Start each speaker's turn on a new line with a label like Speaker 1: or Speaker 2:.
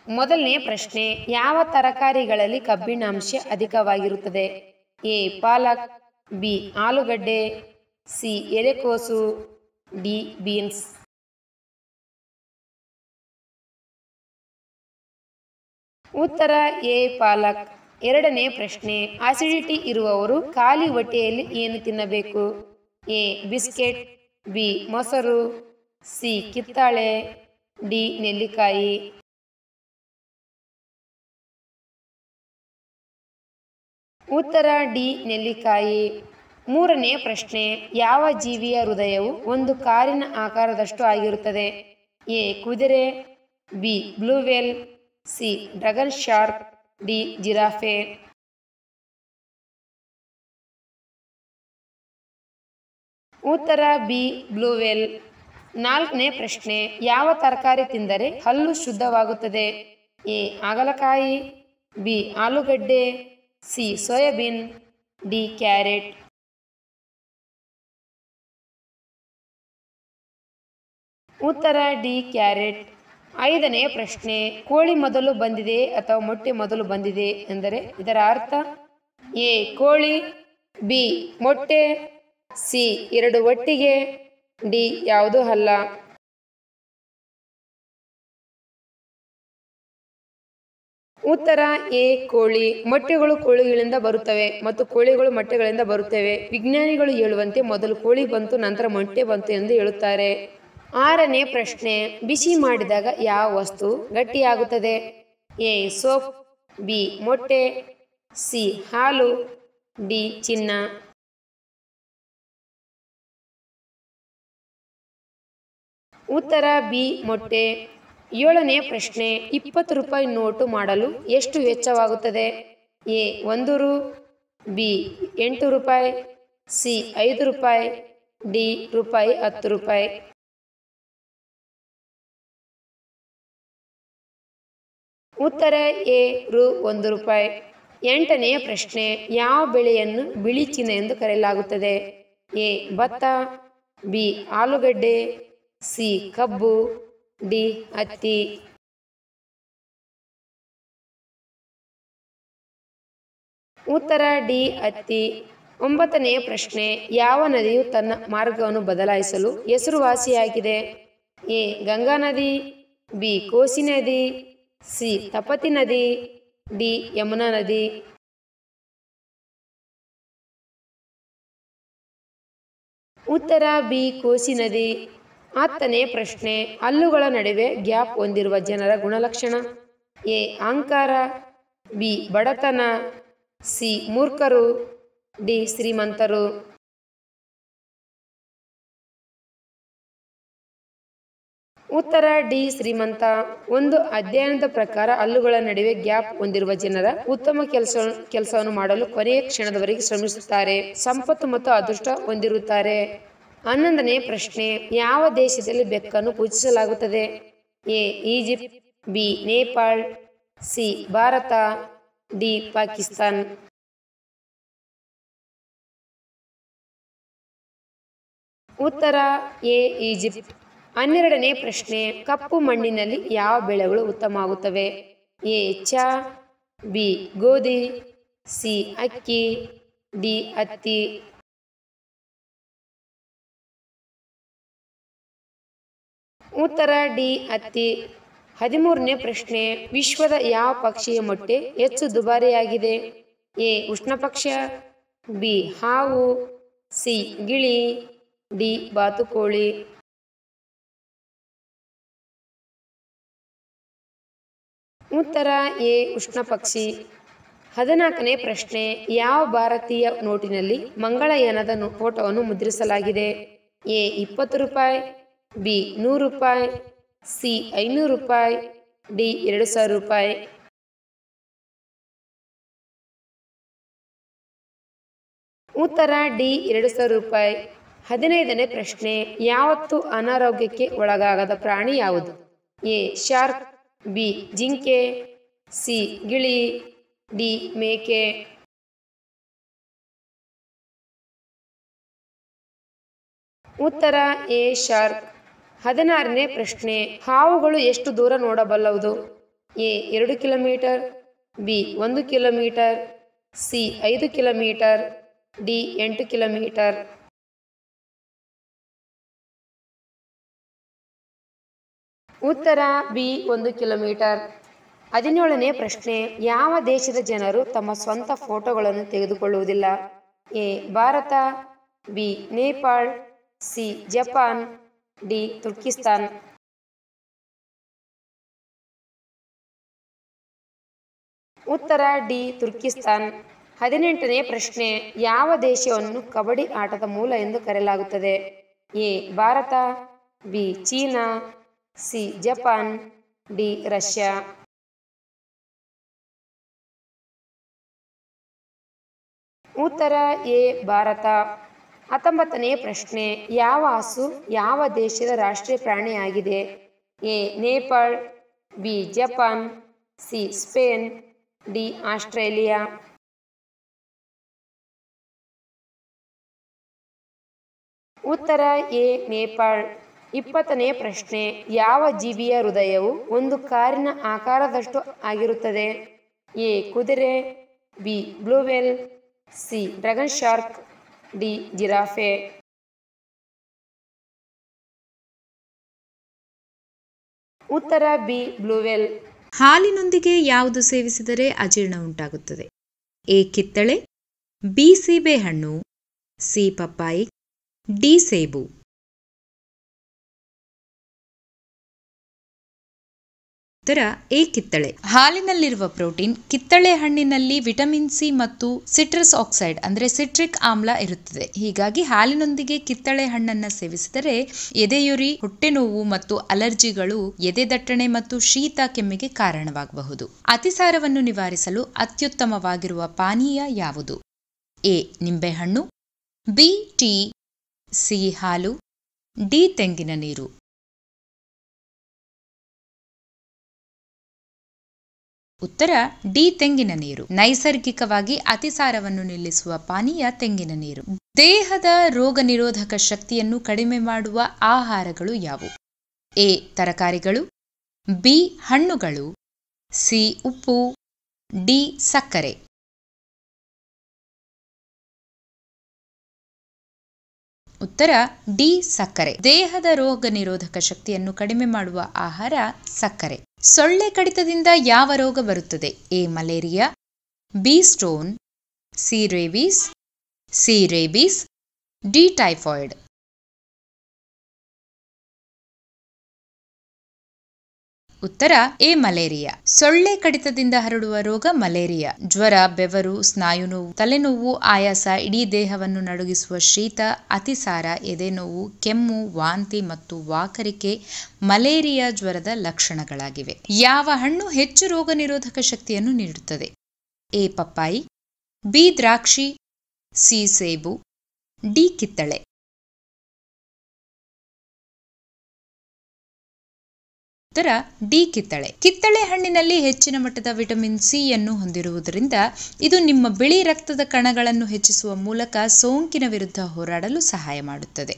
Speaker 1: ಮೊದಲನೇ ಪ್ರಶ್ನೆ, ಯಾವ ತರಕಾರಿಗಳಲ್ಲಿ ಕಬ್ಬಿಣಾಂಶ ಅಧಿಕವಾಗಿರುತ್ತದೆ? ಎ ಪಾಲಕ್, ಬಿ ಆಲೂಗಡ್ಡೆ, ಸಿ ಎಲೆಕೋಸು, ಡಿ ಬೀನ್ಸ್. ಉತ್ತರ ಎ ಪಾಲಕ್. ಎರಡನೇ ಪ್ರಶ್ನೆ, ಆಸಿಡಿಟಿ ಇರುವವರು ಖಾಲಿ ಹೊಟ್ಟೆಯಲ್ಲಿ ಏನು ತಿನ್ನಬೇಕು? ಎ ಬಿಸ್ಕೆಟ್, ಬಿ ಮೊಸರು, ಸಿ ಕಿತ್ತಳೆ, ಡಿ ನೆಲ್ಲಿಕಾಯಿ. ಉತ್ತರ ಡಿ ನೆಲ್ಲಿಕಾಯಿ. ಮೂರನೇ ಪ್ರಶ್ನೆ, ಯಾವ ಜೀವಿಯ ಹೃದಯವು ಒಂದು ಕಾರಿನ ಆಕಾರದಷ್ಟು ಆಗಿರುತ್ತದೆ? ಎ ಕುದುರೆ, B blue veil, C dragon shark, D giraffe. ಉತ್ತರ ಬಿ ಬ್ಲೂ ವೇಲ್. ನಾಲ್ಕನೇ ಪ್ರಶ್ನೆ, ಯಾವ ತರಕಾರಿ ತಿಂದರೆ ಹಲ್ಲು ಶುದ್ಧವಾಗುತ್ತದೆ? ಎ ಹಾಗಲಕಾಯಿ, ಬಿ ಆಲೂಗಡ್ಡೆ, ಸಿ ಸೋಯಾಬೀನ್, ಡಿ ಕ್ಯಾರೆಟ್. ಉತ್ತರ ಡಿ ಕ್ಯಾರೆಟ್. ಐದನೇ ಪ್ರಶ್ನೆ, ಕೋಳಿ ಮೊದಲು ಬಂದಿದೆ ಅಥವಾ ಮೊಟ್ಟೆ ಮೊದಲು ಬಂದಿದೆ ಎಂದರೆ ಇದರ ಅರ್ಥ? ಎ ಕೋಳಿ, ಬಿ ಮೊಟ್ಟೆ, ಸಿ ಎರಡು ಒಟ್ಟಿಗೆ, ಡಿ ಯಾವುದೂ ಅಲ್ಲ. ಉತ್ತರ ಎ ಕೋಳಿ. ಮೊಟ್ಟೆಗಳು ಕೋಳಿಗಳಿಂದ ಬರುತ್ತವೆ ಮತ್ತು ಕೋಳಿಗಳು ಮೊಟ್ಟೆಗಳಿಂದ ಬರುತ್ತವೆ. ವಿಜ್ಞಾನಿಗಳು ಹೇಳುವಂತೆ ಮೊದಲು ಕೋಳಿ ಬಂತು, ನಂತರ ಮೊಟ್ಟೆ ಬಂತು ಎಂದು ಹೇಳುತ್ತಾರೆ. ಆರನೇ ಪ್ರಶ್ನೆ, ಬಿಸಿ ಮಾಡಿದಾಗ ಯಾವ ವಸ್ತು ಗಟ್ಟಿಯಾಗುತ್ತದೆ? ಎ ಸೋಪ್, ಬಿ ಮೊಟ್ಟೆ, ಸಿ ಹಾಲು, ಡಿ ಚಿನ್ನ. ಉತ್ತರ ಬಿ ಮೊಟ್ಟೆ. ಏಳನೇ ಪ್ರಶ್ನೆ, 20 ರೂಪಾಯಿ ನೋಟು ಮಾಡಲು ಎಷ್ಟು ವೆಚ್ಚವಾಗುತ್ತದೆ? ಎ 1 ರೂ, ಬಿ 8 ರೂಪಾಯಿ, ಸಿ 5 ರೂಪಾಯಿ, ಡಿ ರೂಪಾಯಿ 10 ರೂಪಾಯಿ. ಉತ್ತರ ಎ ರೂ 1 ರೂಪಾಯಿ. ಎಂಟನೇ ಪ್ರಶ್ನೆ, ಯಾವ ಬೆಳೆಯನ್ನು ಬಿಳಿ ಚಿನ್ನ ಎಂದು ಕರೆಯಲಾಗುತ್ತದೆ? ಎ ಭತ್ತ, ಬಿ ಆಲೂಗಡ್ಡೆ, ಸಿ ಕಬ್ಬು, ಡಿ ಹತ್ತಿ. ಉತ್ತರ ಡಿ ಹತ್ತಿ. ಒಂಬತ್ತನೇ ಪ್ರಶ್ನೆ, ಯಾವ ನದಿಯು ತನ್ನ ಮಾರ್ಗವನ್ನು ಬದಲಾಯಿಸಲು ಹೆಸರುವಾಸಿಯಾಗಿದೆ? ಎ ಗಂಗಾ ನದಿ, ಬಿ ಕೋಸಿ ನದಿ, ಸಿ ತಪತಿ ನದಿ, ಡಿ ಯಮುನಾ ನದಿ. ಉತ್ತರ ಬಿ ಕೋಸಿ ನದಿ. ಹತ್ತನೇ ಪ್ರಶ್ನೆ, ಹಲ್ಲುಗಳ ನಡುವೆ ಗ್ಯಾಪ್ ಹೊಂದಿರುವ ಜನರ ಗುಣಲಕ್ಷಣ? ಎ ಅಹಂಕಾರ, ಬಿ ಬಡತನ, ಸಿ ಮೂರ್ಖರು, ಡಿ ಶ್ರೀಮಂತರು. ಉತ್ತರ ಡಿ ಶ್ರೀಮಂತ. ಒಂದು ಅಧ್ಯಯನದ ಪ್ರಕಾರ ಹಲ್ಲುಗಳ ನಡುವೆ ಗ್ಯಾಪ್ ಹೊಂದಿರುವ ಜನರ ಉತ್ತಮ ಕೆಲಸವನ್ನು ಮಾಡಲು ಕೊನೆಯ ಕ್ಷಣದವರೆಗೆ ಶ್ರಮಿಸುತ್ತಾರೆ, ಸಂಪತ್ತು ಮತ್ತು ಅದೃಷ್ಟ ಹೊಂದಿರುತ್ತಾರೆ. 11ನೇ ಪ್ರಶ್ನೆ, ಯಾವ ದೇಶದಲ್ಲಿ ಬೆಕ್ಕನ್ನು ಪೂಜಿಸಲಾಗುತ್ತದೆ? A Egypt, B Nepal, C Bharat, D Pakistan. ಉತ್ತರ ಎ ಈಜಿಪ್ಟ್. 12ನೇ ಪ್ರಶ್ನೆ, ಕಪ್ಪು ಮಣ್ಣಿನಲ್ಲಿ ಯಾವ ಬೆಳೆಗಳು ಉತ್ತಮವಾಗುತ್ತವೆ? ಎ ಚಹಾ, ಬಿ ಗೋಧಿ, ಸಿ ಅಕ್ಕಿ, ಡಿ ಹತ್ತಿ. ಉತ್ತರ ಡಿ ಹತ್ತಿ. 13ನೇ ಪ್ರಶ್ನೆ, ವಿಶ್ವದ ಯಾವ ಪಕ್ಷಿಯ ಮೊಟ್ಟೆ ಹೆಚ್ಚು ದುಬಾರಿಯಾಗಿದೆ? ಎ ಉಷ್ಣಪಕ್ಷ, ಬಿ ಹಾವು, ಸಿ ಗಿಳಿ, ಡಿ ಬಾತುಕೋಳಿ. ಉತ್ತರ ಎ ಉಷ್ಣಪಕ್ಷಿ. 14ನೇ ಪ್ರಶ್ನೆ, ಯಾವ ಭಾರತೀಯ ನೋಟಿನಲ್ಲಿ ಮಂಗಳಯಾನದ ಫೋಟೋವನ್ನು ಮುದ್ರಿಸಲಾಗಿದೆ? ಎ 20 ರೂಪಾಯಿ, ಬಿ 100 ರೂಪಾಯಿ, ಸಿ 500 ರೂಪಾಯಿ, ಡಿ 2000 ರೂಪಾಯಿ. ಉತ್ತರ ಡಿ 2000 ರೂಪಾಯಿ. 15ನೇ ಪ್ರಶ್ನೆ, ಯಾವತ್ತೂ ಅನಾರೋಗ್ಯಕ್ಕೆ ಒಳಗಾಗದ ಪ್ರಾಣಿ ಯಾವುದು? ಎ ಶಾರ್ಕ್, ಬಿ ಜಿಂಕೆ, ಸಿ ಗಿಳಿ, ಡಿ ಮೇಕೆ. ಉತ್ತರ ಎ ಶಾರ್ಕ್. 16ನೇ ಪ್ರಶ್ನೆ, ಹಾವುಗಳು ಎಷ್ಟು ದೂರ ನೋಡಬಲ್ಲದು? A 2 kilometre, B 1 kilometre, C 5 kilometre, D 8 kilometre. ಉತ್ತರ ಬಿ 1 ಕಿಲೋಮೀಟರ್. 17ನೇ ಪ್ರಶ್ನೆ, ಯಾವ ದೇಶದ ಜನರು ತಮ್ಮ ಸ್ವಂತ ಫೋಟೋಗಳನ್ನು ತೆಗೆದುಕೊಳ್ಳುವುದಿಲ್ಲ? A Bharat, B Nepal, C Japan, D Turkistan. ಉತ್ತರ ಡಿ ತುರ್ಕಿಸ್ತಾನ್. 18ನೇ ಪ್ರಶ್ನೆ, ಯಾವ ದೇಶವನ್ನು ಕಬಡ್ಡಿ ಆಟದ ಮೂಲ ಎಂದು ಕರೆಯಲಾಗುತ್ತದೆ? A Bharat, B China, C Japan, D Russia. ಉತ್ತರ ಎ ಭಾರತ. 19ನೇ ಪ್ರಶ್ನೆ, ಯಾವ ಹಸು ಯಾವ ದೇಶದ ರಾಷ್ಟ್ರೀಯ ಪ್ರಾಣಿಯಾಗಿದೆ? A Nepal, B Japan, C Spain, D Australia. ಉತ್ತರ ಎ ನೇಪಾಳ. 20ನೇ ಪ್ರಶ್ನೆ, ಯಾವ ಜೀವಿಯ ಹೃದಯವು ಒಂದು ಕಾರಿನ ಆಕಾರದಷ್ಟು ಆಗಿರುತ್ತದೆ? ಎ ಕುದುರೆ, B blue veil, C dragon shark, D giraffe. ಉತ್ತರ ಬಿ ಬ್ಲೂ ವೇಲ್.
Speaker 2: ಹಾಲಿನೊಂದಿಗೆ ಯಾವುದು ಸೇವಿಸಿದರೆ ಅಜೀರ್ಣ ಉಂಟಾಗುತ್ತದೆ? ಎ ಕಿತ್ತಳೆ, ಬಿ ಸೀಬೆಹಣ್ಣು, ಸಿ ಪಪ್ಪಾಯಿ, ಡಿ ಸೇಬು. ಉತ್ತರ ಎ ಕಿತ್ತಳೆ. ಹಾಲಿನಲ್ಲಿರುವ ಪ್ರೋಟೀನ್, ಕಿತ್ತಳೆ ಹಣ್ಣಿನಲ್ಲಿ ವಿಟಮಿನ್ ಸಿ ಮತ್ತು ಸಿಟ್ರಸ್ ಆಕ್ಸೈಡ್ ಅಂದ್ರೆ ಸಿಟ್ರಿಕ್ ಆಮ್ಲ ಇರುತ್ತದೆ. ಹೀಗಾಗಿ ಹಾಲಿನೊಂದಿಗೆ ಕಿತ್ತಳೆ ಹಣ್ಣನ್ನ ಸೇವಿಸಿದರೆ ಎದೆಯುರಿ, ಹೊಟ್ಟೆ ನೋವು ಮತ್ತು ಅಲರ್ಜಿಗಳು, ಎದೆ ದಟ್ಟಣೆ ಮತ್ತು ಶೀತ ಕೆಮ್ಮಿಗೆ ಕಾರಣವಾಗಬಹುದು. ಅತಿಸಾರವನ್ನು ನಿವಾರಿಸಲು ಅತ್ಯುತ್ತಮವಾಗಿರುವ ಪಾನೀಯ ಯಾವುದು? ಎ ನಿಂಬೆಹಣ್ಣು, ಬಿ ಟೀ, ಸಿ ಹಾಲು, ಡಿ ತೆಂಗಿನ ನೀರು. ಉತ್ತರ ಡಿ ತೆಂಗಿನ ನೀರು. ನೈಸರ್ಗಿಕವಾಗಿ ಅತಿಸಾರವನ್ನು ನಿಲ್ಲಿಸುವ ಪಾನೀಯ ತೆಂಗಿನ ನೀರು. ದೇಹದ ರೋಗ ನಿರೋಧಕ ಶಕ್ತಿಯನ್ನು ಕಡಿಮೆ ಮಾಡುವ ಆಹಾರಗಳು ಯಾವುವು? ಎ ತರಕಾರಿಗಳು, ಬಿ ಹಣ್ಣುಗಳು, ಸಿ ಉಪ್ಪು, ಡಿ ಸಕ್ಕರೆ. ಉತ್ತರ ಡಿ ಸಕ್ಕರೆ. ದೇಹದ ರೋಗ ನಿರೋಧಕ ಶಕ್ತಿಯನ್ನು ಕಡಿಮೆ ಮಾಡುವ ಆಹಾರ ಸಕ್ಕರೆ. ಸೊಳ್ಳೆ ಕಡಿತದಿಂದ ಯಾವ ರೋಗ ಬರುತ್ತದೆ? A malaria, B stone, C rabies, D typhoid. ಉತ್ತರ ಎ ಮಲೇರಿಯಾ. ಸೊಳ್ಳೆ ಕಡಿತದಿಂದ ಹರಡುವ ರೋಗ ಮಲೇರಿಯಾ. ಜ್ವರ, ಬೆವರು, ಸ್ನಾಯು ನೋವು, ತಲೆನೋವು, ಆಯಾಸ, ಇಡೀ ದೇಹವನ್ನು ನಡುಗಿಸುವ ಶೀತ, ಅತಿಸಾರ, ಎದೆನೋವು, ಕೆಮ್ಮು, ವಾಂತಿ ಮತ್ತು ವಾಕರಿಕೆ ಮಲೇರಿಯಾ ಜ್ವರದ ಲಕ್ಷಣಗಳಾಗಿವೆ. ಯಾವ ಹಣ್ಣು ಹೆಚ್ಚು ರೋಗ ನಿರೋಧಕ ಶಕ್ತಿಯನ್ನು ನೀಡುತ್ತದೆ? ಎ ಪಪ್ಪಾಯಿ, ಬಿ ದ್ರಾಕ್ಷಿ, ಸಿ ಸೇಬು, ಡಿ ಕಿತ್ತಳೆ. ಉತ್ತರ ಡಿ ಕಿತ್ತಳೆ. ಕಿತ್ತಳೆ ಹಣ್ಣಿನಲ್ಲಿ ಹೆಚ್ಚಿನ ಮಟ್ಟದ ವಿಟಮಿನ್ ಸಿ ಯನ್ನು ಹೊಂದಿರುವುದರಿಂದ ಇದು ನಿಮ್ಮ ಬಿಳಿ ರಕ್ತದ ಕಣಗಳನ್ನು ಹೆಚ್ಚಿಸುವ ಮೂಲಕ ಸೋಂಕಿನ ವಿರುದ್ಧ ಹೋರಾಡಲು ಸಹಾಯ ಮಾಡುತ್ತದೆ.